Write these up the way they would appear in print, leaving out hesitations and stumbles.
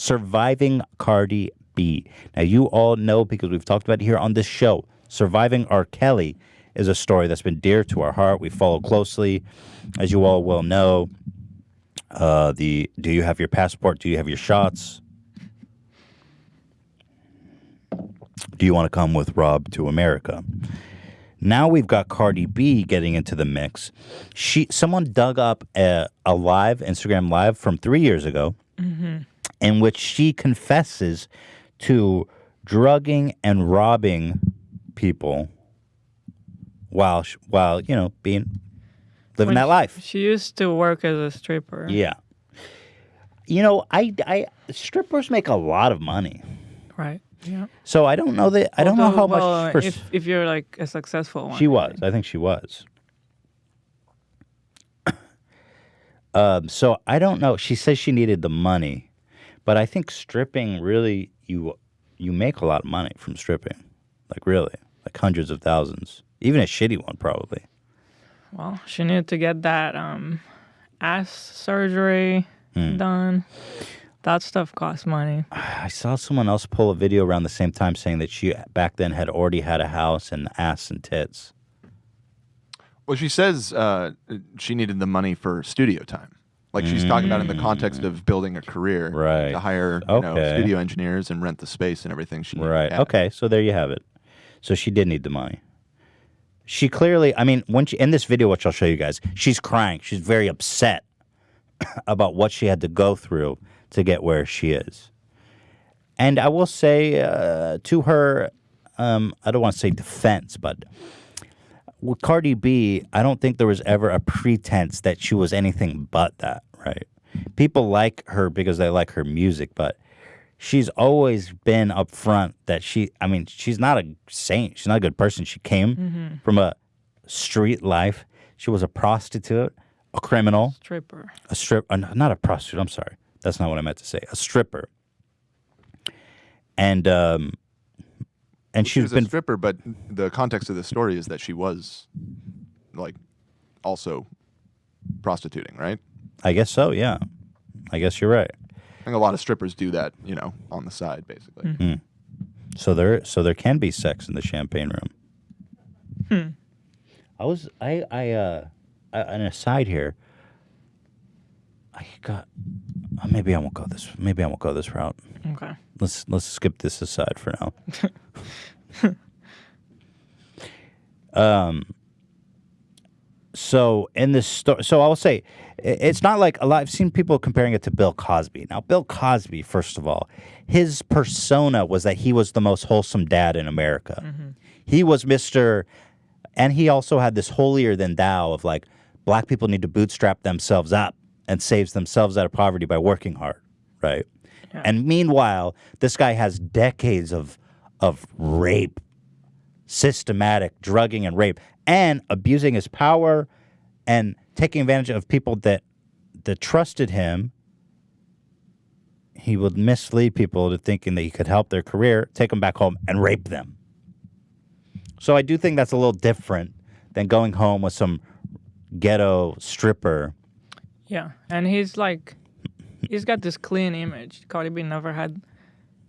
Surviving Cardi B. Now, you all know, because we've talked about it here on this show, Surviving R. Kelly is a story that's been dear to our heart. We follow closely, as you all well know. Do you have your passport? Do you have your shots? Do you want to come with Rob to America? Now we've got Cardi B getting into the mix. Someone dug up a live, Instagram live from 3 years ago, in which she confesses to drugging and robbing people while living that life. She used to work as a stripper. Yeah. I strippers make a lot of money. Right. Yeah. So I don't know that. I don't know how much. If you're like a successful one. She was. I think she was. So I don't know. She says she needed the money, but I think stripping really you make a lot of money from stripping, like really, like hundreds of thousands, even a shitty one probably. Well, she needed to get that ass surgery done. That stuff costs money. I saw someone else pull a video around the same time saying that she back then had already had a house and ass and tits. Well, she says she needed the money for studio time. Like she's talking about in the context of building a career. Right. To hire studio engineers and rent the space and everything. Right. Okay, so there you have it. So she did need the money. She clearly, in this video, which I'll show you guys, she's crying. She's very upset about what she had to go through to get where she is. And I will say to her, I don't want to say defense, but with Cardi B, I don't think there was ever a pretense that she was anything but that, right? People like her because they like her music, but she's always been upfront that she's not a saint. She's not a good person. She came from a street life. She was a prostitute, a criminal. Stripper. Not a prostitute, I'm sorry. That's not what I meant to say. A stripper. And she's been a stripper, but the context of the story is that she was like also prostituting, right? I guess so, yeah. I guess you're right. I think a lot of strippers do that, on the side, basically. So there can be sex in the champagne room. An aside here. Maybe I won't go this. Maybe I won't go this route. Okay. Let's skip this aside for now. So in this story, so I will say, it's not like a lot. I've seen people comparing it to Bill Cosby. Now, Bill Cosby, first of all, his persona was that he was the most wholesome dad in America. He was Mr. And he also had this holier than thou of like, black people need to bootstrap themselves up and save themselves out of poverty by working hard, right? Yeah. And meanwhile, this guy has decades of rape, systematic drugging and rape, and abusing his power and taking advantage of people that trusted him. He would mislead people to thinking that he could help their career, take them back home, and rape them. So I do think that's a little different than going home with some ghetto stripper. Yeah, and he's got this clean image. Cardi B never had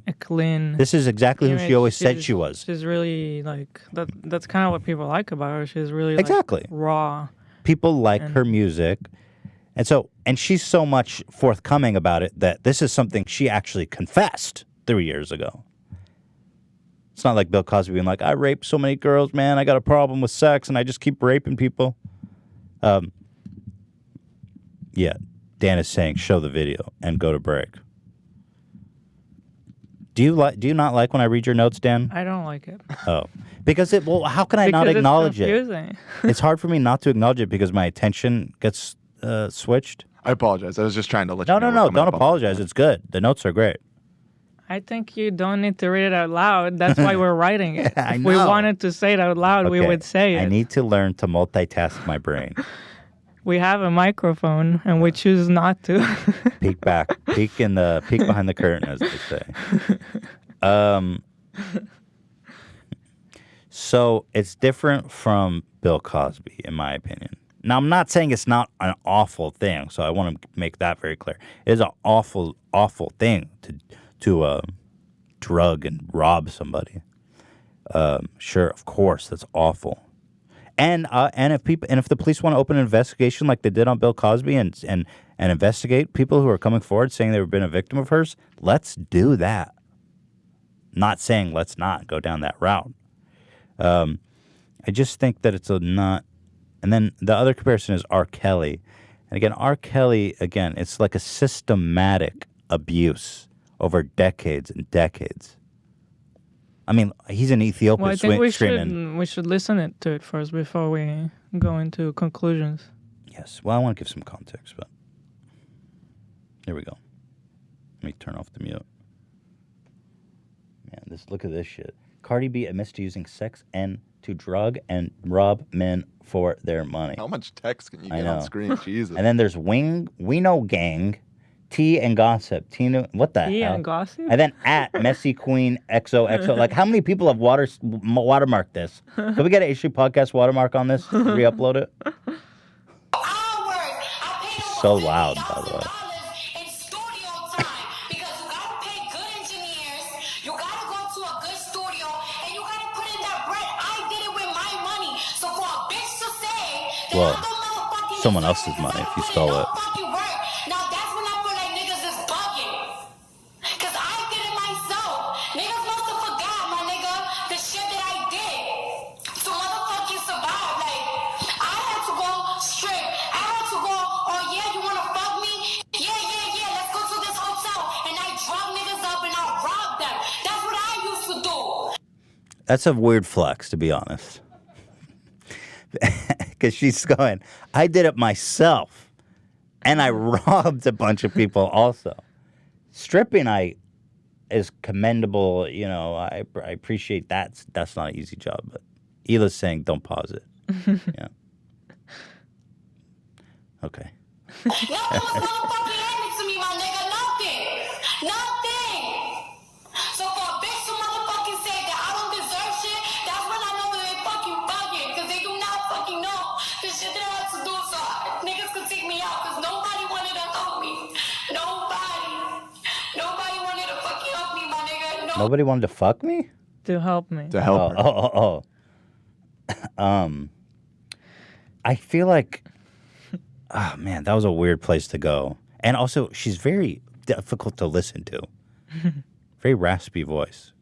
a clean. This is exactly image. Who she always said she was. She's really like that. That's kind of what people like about her. She's really exactly raw. People like her music, and she's so much forthcoming about it that this is something she actually confessed 3 years ago. It's not like Bill Cosby being like, I raped so many girls, man. I got a problem with sex, and I just keep raping people. Yeah, Dan is saying show the video and go to break. Do you not like when I read your notes, Dan? I don't like it. Oh, because how can I not acknowledge it? It's hard for me not to acknowledge it because my attention gets switched. I apologize. I was just trying to let you know. No, don't apologize. It's good. The notes are great. I think you don't need to read it out loud. That's why we're writing it. I If know. we wanted to say it out loud, we would say it. I need to learn to multitask my brain. We have a microphone, and we choose not to. Peek back. Peek behind the curtain, as they say. So it's different from Bill Cosby, in my opinion. Now, I'm not saying it's not an awful thing, so I want to make that very clear. It is an awful, awful thing to drug and rob somebody. Sure, of course, that's awful. And if the police want to open an investigation like they did on Bill Cosby and investigate people who are coming forward saying they've been a victim of hers, let's do that. Not saying let's not go down that route. I just think that it's a not. And then the other comparison is R. Kelly. And again, R. Kelly, it's like a systematic abuse over decades and decades. I mean, he's in Ethiopia. Well, I think we should listen to it first before we go into conclusions. Yes. Well, I want to give some context, but here we go. Let me turn off the mute. Man, look at this shit. Cardi B admits to using sex and to drug and rob men for their money. How much text can you get on screen? Jesus. And then there's We Know Gang, Tea and Gossip. What the hell? Tea and Gossip? And then at Messy Queen XOXO. Like, how many people have watermarked this? Can we get an issue podcast watermark on this? Re-upload it? It's so loud, by the way. Well, someone else's money if you stole it. Now that's when I feel like niggas is bugging. Cause I did it myself. Niggas must have forgot, my nigga, the shit that I did. To motherfucking survive. Like, I had to go strip. I had to go, oh yeah, you wanna fuck me? Yeah, let's go to this hotel. And I drug niggas up and I robbed them. That's what I used to do. That's a weird flex, to be honest. Because she's going, I did it myself. And I robbed a bunch of people also. Stripping is commendable. You know, I appreciate that. That's not an easy job. But Hila's saying don't pause it. Yeah. Okay. Nothing was motherfucking happening to me, my nigga. Nothing. So for a bitch to motherfucking say that I don't deserve shit, that's when I know that they fucking bugging. Because they do not fucking know the shit that I had to do so niggas could take me out. Because nobody wanted to help me. Nobody wanted to fucking help me, my nigga. Nobody wanted to fuck me? To help me. To help her. I feel like, oh man, that was a weird place to go. And also, she's very difficult to listen to. Very raspy voice.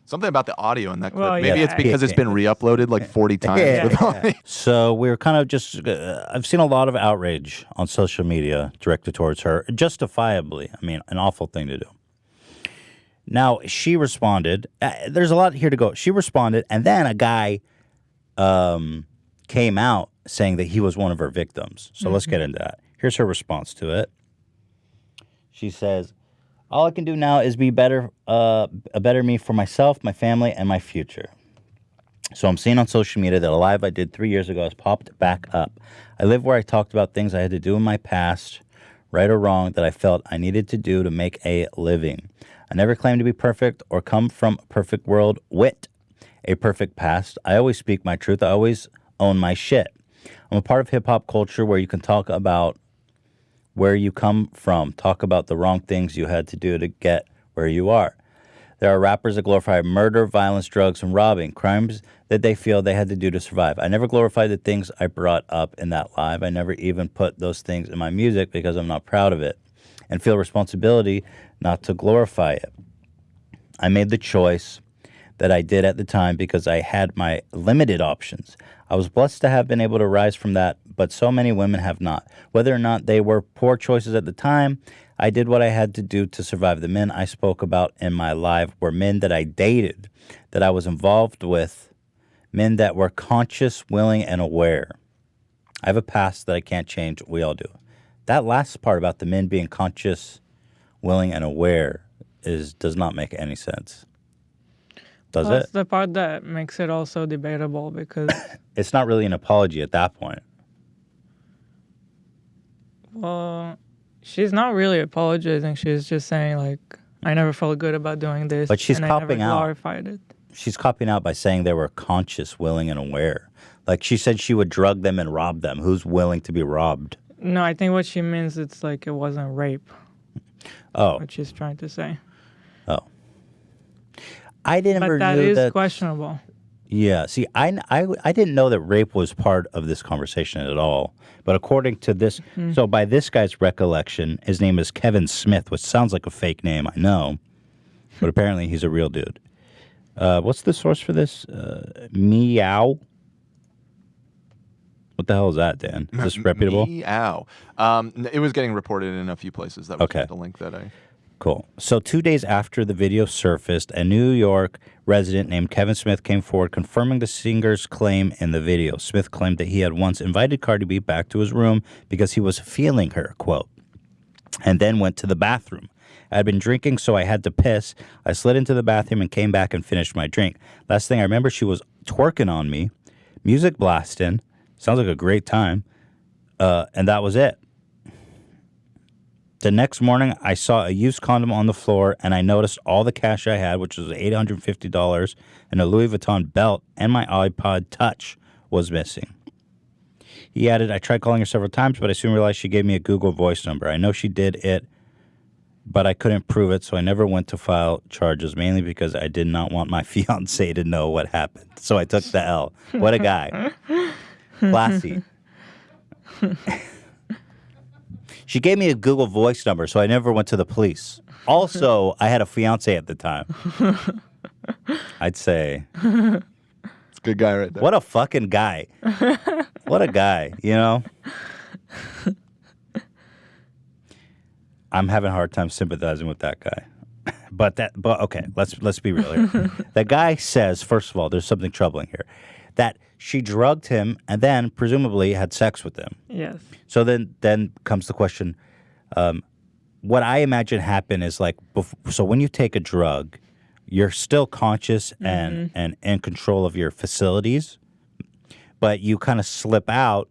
Something about the audio in that clip. Well, Maybe yeah. it's because it's been re-uploaded like 40 times. Yeah. So we're kind of just, I've seen a lot of outrage on social media directed towards her, justifiably. I mean, an awful thing to do. Now, she responded. There's a lot here to go. She responded, and then a guy came out saying that he was one of her victims. So let's get into that. Here's her response to it. She says, all I can do now is be better, a better me for myself, my family, and my future. So I'm seeing on social media that a live I did 3 years ago has popped back up. I live where I talked about things I had to do in my past, right or wrong, that I felt I needed to do to make a living. I never claimed to be perfect or come from a perfect world with a perfect past. I always speak my truth. I always own my shit. I'm a part of hip-hop culture where you can talk about where you come from, talk about the wrong things you had to do to get where you are. There are rappers that glorify murder, violence, drugs, and robbing, crimes that they feel they had to do to survive. I never glorified the things I brought up in that live. I never even put those things in my music because I'm not proud of it and feel responsibility not to glorify it. I made the choice that I did at the time because I had my limited options. I was blessed to have been able to rise from that, but so many women have not. Whether or not they were poor choices at the time, I did what I had to do to survive. The men I spoke about in my live were men that I dated, that I was involved with, men that were conscious, willing, and aware. I have a past that I can't change. We all do. That last part about the men being conscious, willing, and aware does not make any sense. Does it? That's the part that makes it also debatable because it's not really an apology at that point. Well, she's not really apologizing. She's just saying like, I never felt good about doing this. But she's and copping I never out. glorified it. She's copping out by saying they were conscious, willing, and aware. Like she said she would drug them and rob them. Who's willing to be robbed? No, I think what she means it's like it wasn't rape. Oh. What she's trying to say. Oh. I didn't But that knew is that. questionable. Yeah. See, I didn't know that rape was part of this conversation at all. But according to this, so by this guy's recollection, his name is Kevin Smith, which sounds like a fake name, I know. But apparently he's a real dude. What's the source for this? Meow. What the hell is that, Dan? Is this reputable? Meow. It was getting reported in a few places. That was Okay. the link that I... Cool. So 2 days after the video surfaced, a New York resident named Kevin Smith came forward confirming the singer's claim in the video. Smith claimed that he had once invited Cardi B back to his room because he was feeling her, quote, and then went to the bathroom. I had been drinking, so I had to piss. I slid into the bathroom and came back and finished my drink. Last thing I remember, she was twerking on me, music blasting. Sounds like a great time. And that was it. The next morning, I saw a used condom on the floor, and I noticed all the cash I had, which was $850, and a Louis Vuitton belt, and my iPod Touch was missing. He added, I tried calling her several times, but I soon realized she gave me a Google Voice number. I know she did it, but I couldn't prove it, so I never went to file charges, mainly because I did not want my fiancé to know what happened. So I took the L. What a guy. Classy. She gave me a Google Voice number, so I never went to the police. Also, I had a fiance at the time. I'd say. It's a good guy right there. What a fucking guy. What a guy, you know? I'm having a hard time sympathizing with that guy. But okay, let's be real here. The guy says, first of all, there's something troubling here. That she drugged him and then presumably had sex with him. Yes. So then comes the question, what I imagine happened is like, so when you take a drug, you're still conscious and in control of your facilities, but you kind of slip out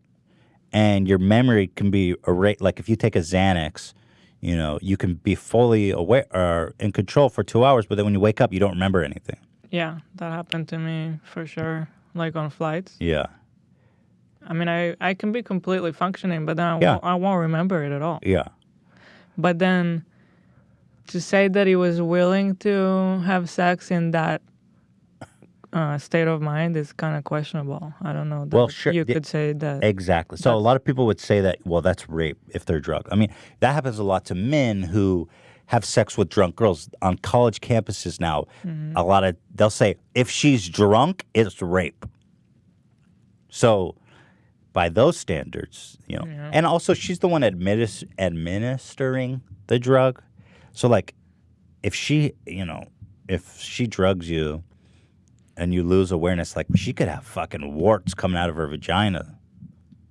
and your memory can be erased. Like if you take a Xanax, you know, you can be fully aware or in control for 2 hours, but then when you wake up, you don't remember anything. Yeah, that happened to me for sure. Like on flights. Yeah. I mean, I can be completely functioning, but then Yeah. I won't remember it at all. Yeah. But then to say that he was willing to have sex in that state of mind is kind of questionable. I don't know. Well, sure. You could say that. Exactly. So a lot of people would say that, well, that's rape if they're drunk. I mean, that happens a lot to men who have sex with drunk girls on college campuses now. They'll say, if she's drunk, it's rape. So by those standards, you know, and also she's the one administering the drug. So like if she drugs you and you lose awareness, like she could have fucking warts coming out of her vagina.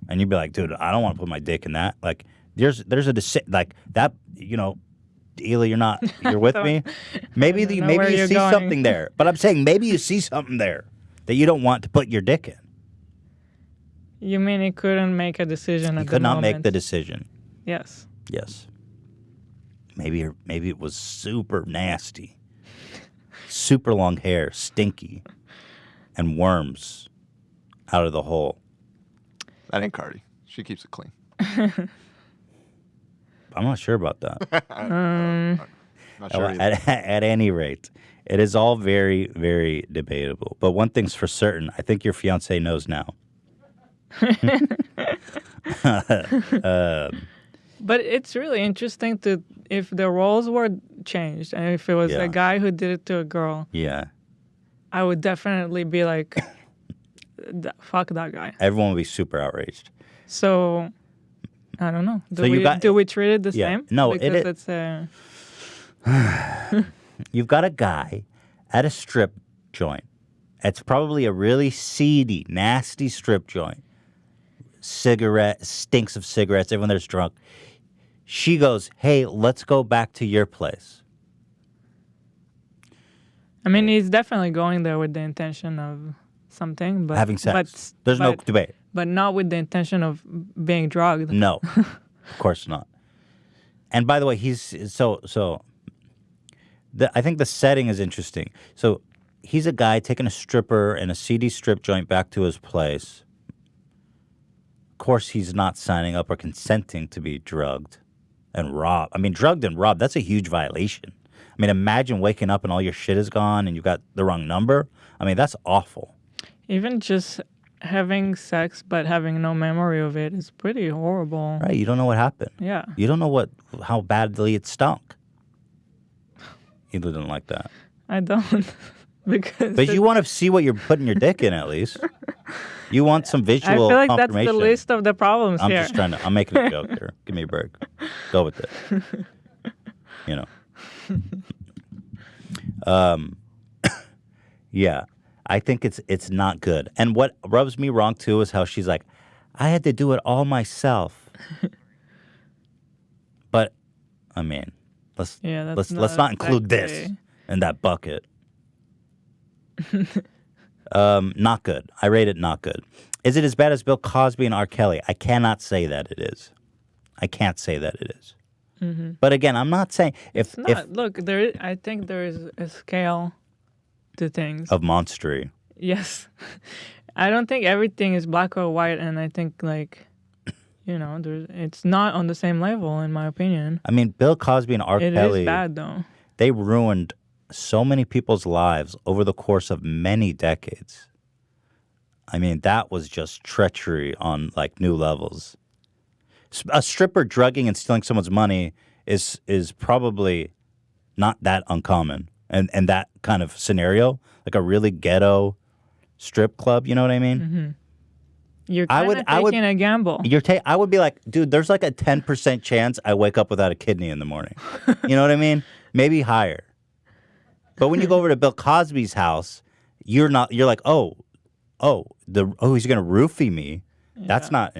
And you'd be like, dude, I don't want to put my dick in that. Like there's a like that, you know, Ela, you're with me? Maybe you see going. something there. But I'm saying maybe you see something there that you don't want to put your dick in. You mean he couldn't make a decision He at could the not moment? make the decision. Yes. Yes. Maybe it was super nasty. Super long hair, stinky, and worms out of the hole. That ain't Cardi. She keeps it clean. I'm not sure about that. Not sure either. At any rate, it is all very, very debatable. But one thing's for certain. I think your fiancé knows now. But it's really interesting if the roles were changed and if it was Yeah. a guy who did it to a girl, Yeah. I would definitely be like, fuck that guy. Everyone would be super outraged. So, I don't know. So you got- do we treat it the Yeah. same? No, because it- it's You've got a guy at a strip joint. It's probably a really seedy, nasty strip joint. Stinks of cigarettes. Everyone there's drunk. She goes, hey, let's go back to your place. I mean, he's definitely going there with the intention of something, but Having sex. But, There's no but- debate. But not with the intention of being drugged. No, of course not. And by the way, I think the setting is interesting. So he's a guy taking a stripper and a seedy strip joint back to his place. course, he's not signing up or consenting to be drugged and robbed. I mean, drugged and robbed, that's a huge violation. I mean, imagine waking up and all your shit is gone and you got the wrong number. I mean, that's awful. Even just having sex but having no memory of it is pretty horrible. Right, you don't know what happened. Yeah. You don't know how badly it stunk. You didn't like that. I don't. But you want to see what you're putting your dick in at least. You want some visual I feel like that's confirmation. the least of the problems I'm here. just I'm making a joke here. Give me a break. Go with it. You know. Yeah. I think it's not good. And what rubs me wrong too is how she's like, I had to do it all myself. But I mean, let's not include this in that bucket. Not good. I rate it not good. Is it as bad as Bill Cosby and R. Kelly? I cannot say that it is. I can't say that it is. Mm-hmm. But again, I'm not saying if look, I think there is a scale to things of monstery. Yes, I don't think everything is black or white, and I think it's not on the same level in my opinion. I mean, Bill Cosby and R. Kelly. It is bad though. They ruined so many people's lives over the course of many decades. I mean, that was just treachery on like new levels. A stripper drugging and stealing someone's money is probably not that uncommon. And that kind of scenario, like a really ghetto strip club, you know what I mean? Mm-hmm. You're kind of taking a gamble. I would be like, dude, there's like a 10% chance I wake up without a kidney in the morning. You know what I mean? Maybe higher. But when you go over to Bill Cosby's house, you're like, he's gonna roofie me. Yeah. That's not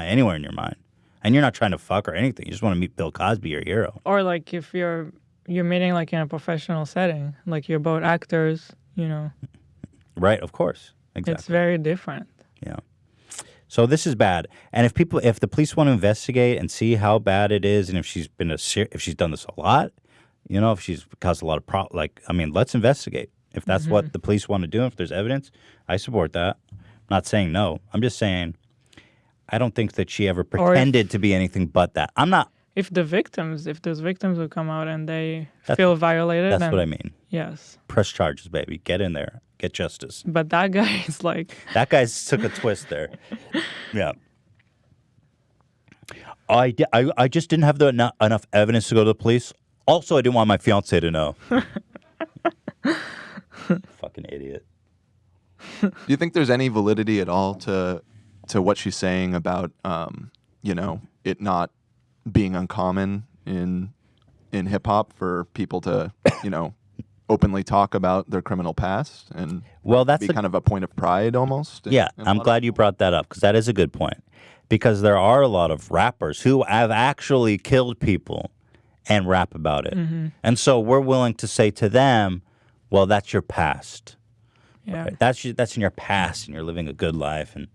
anywhere in your mind. And you're not trying to fuck or anything. You just want to meet Bill Cosby, your hero. Or like if you're meeting like in a professional setting, like you're both actors, you know. Right, of course. Exactly. It's very different. Yeah. So this is bad. And if the police want to investigate and see how bad it is, and if she's done this a lot, you know, if she's caused a lot of let's investigate. If that's what the police want to do, if there's evidence, I support that. I'm not saying no. I'm just saying I don't think that she ever pretended to be anything but that. I'm not. If those victims will come out and they feel violated. That's what I mean. Yes. Press charges, baby. Get in there. Get justice. But that guy is like. That guy's took a twist there. Yeah. I just didn't have enough evidence to go to the police. Also, I didn't want my fiance to know. Fucking idiot. Do you think there's any validity at all to what she's saying about it not being uncommon in hip hop for people to openly talk about their criminal past and that's kind of a point of pride almost? I'm glad you brought that up because that is a good point. Because there are a lot of rappers who have actually killed people and rap about it. Mm-hmm. And so we're willing to say to them, well, that's your past. Yeah. Right? That's in your past and you're living a good life and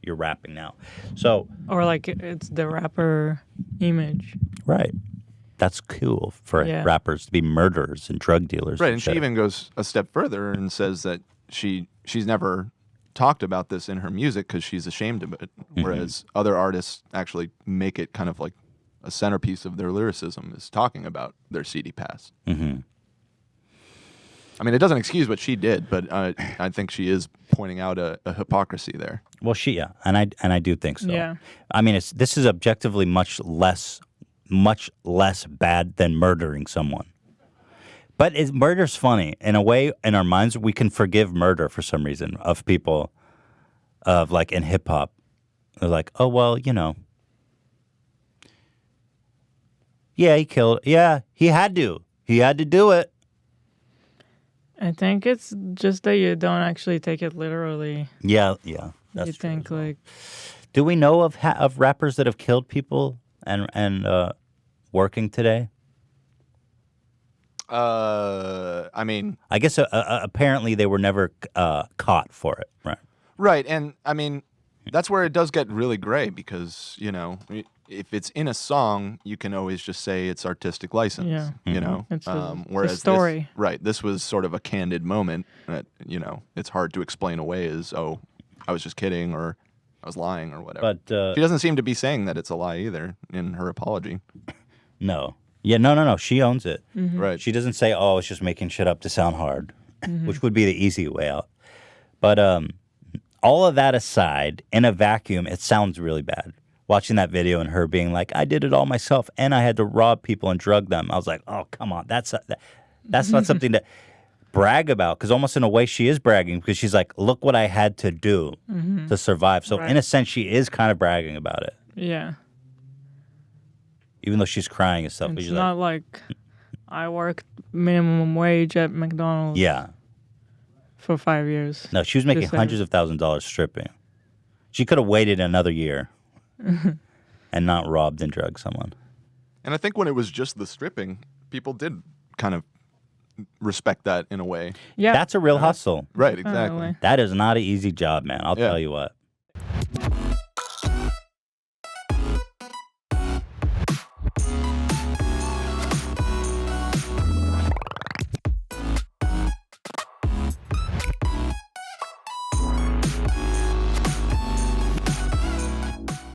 you're rapping now. So or like it's the rapper image. Right. That's cool for rappers to be murderers and drug dealers. Right, and she even goes a step further and says that she's never talked about this in her music because she's ashamed of it, whereas other artists actually make it kind of like a centerpiece of their lyricism is talking about their seedy past. Mm-hmm. I mean, it doesn't excuse what she did, but I think she is pointing out a hypocrisy there. Well, and I do think so. Yeah. I mean, this is objectively much less bad than murdering someone. But murder's funny. In a way, in our minds, we can forgive murder for some reason of people of like in hip hop. They're like, oh, well, yeah, he killed. Yeah, he had to. He had to do it. I think it's just that you don't actually take it literally. Yeah. That's you think well. Like. Do we know of rappers that have killed people and working today? I mean, I guess apparently they were never caught for it, right? Right, and I mean, that's where it does get really gray because if it's in a song, you can always just say it's artistic license. Yeah, it's whereas story. This was sort of a candid moment that it's hard to explain away as I was just kidding or I was lying or whatever. But she doesn't seem to be saying that it's a lie either in her apology. no. Yeah, no. She owns it. Right. She doesn't say, "Oh, it's just making shit up to sound hard," which would be the easy way out. But all of that aside, in a vacuum, it sounds really bad. Watching that video and her being like, "I did it all myself, and I had to rob people and drug them." I was like, "Oh, come on, that's not something to brag about." Because almost in a way, she is bragging because she's like, "Look what I had to do to survive." So in a sense, she is kind of bragging about it, Yeah. even though she's crying and stuff. But It's she's not like I worked minimum wage at McDonald's yeah. for 5 years. No, she was making Just saying. hundreds of thousands of dollars stripping. She could have waited another year and not robbed and drugged someone. And I think when it was just the stripping, people did kind of respect that in a way. Yeah. That's a real hustle. Right, exactly. Totally. That is not an easy job, man. I'll Yeah. tell you what.